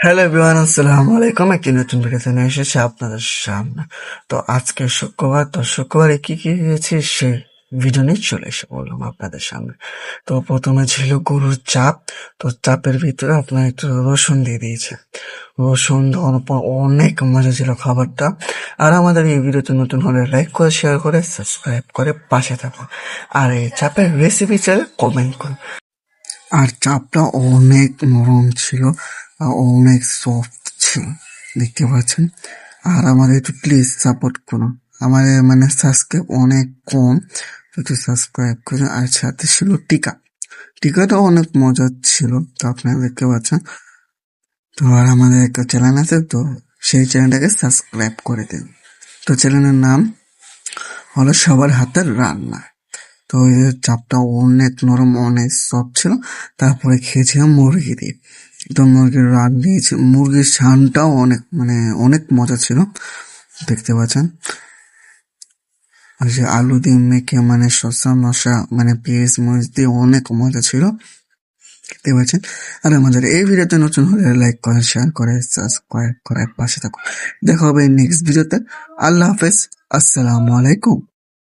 Hello everyone, আসসালামু আলাইকুম। একটি নতুন ভিডিওতে নিয়ে এসেছি আপনাদের সামনে। তো আজকে শুক্রবার, তো শুক্রবারে কি কি হয়েছে সে ভিডিও নিয়ে চলে এসে বললাম আপনাদের সামনে। তো প্রথমে ছিল গরুর চাপ। তো চাপের ভিতরে আপনার একটু রসুন দিয়ে দিয়েছে। রসুন দেওয়ার পর অনেক মজা ছিল খাবারটা। আর আমাদের এই ভিডিওতে নতুন হলে লাইক করে, শেয়ার করে, সাবস্ক্রাইব করে পাশে থাকুন। আর এই চাপের রেসিপি চাইলে কমেন্ট করুন। আর চাপটা অনেক নরম ছিল, আর অনেক সফট ছিল, দেখতে পাচ্ছেন। আর আমাদের একটু প্লিজ সাপোর্ট করুন। আমাদের মানে সাবস্ক্রাইব অনেক কম, তো একটু সাবস্ক্রাইব করুন। আর সাথে ছিল টিকা। টিকাটা অনেক মজার ছিল, তো আপনারা দেখতে পাচ্ছেন। তো আর আমাদের একটা চ্যানেল আছে, তো সেই চ্যানেলটাকে সাবস্ক্রাইব করে দিন। তো চ্যানেলের নাম হলো সবার হাতের রান্না। তো ওই যে চাপটা অনেক নরম, অনেক সফট ছিল। তারপরে খেয়েছিলাম মুরগি দিয়ে। তো মুরগির রান দিয়েছি, মুরগির ছানটাও অনেক মানে অনেক মজা ছিল, দেখতে পাচ্ছেন। আর যে আলু দিয়ে মেখে মানে শসা মশা মানে পেঁয়াজ মরিচ দিয়ে অনেক মজা ছিল, দেখতে পাচ্ছেন। আর আমাদের এই ভিডিওতে নতুন হলে লাইক করে, শেয়ার করে, সাবস্ক্রাইব করে পাশে থাকুন। দেখা হবে নেক্সট ভিডিওতে। আল্লাহ হাফেজ, আসসালামু আলাইকুম।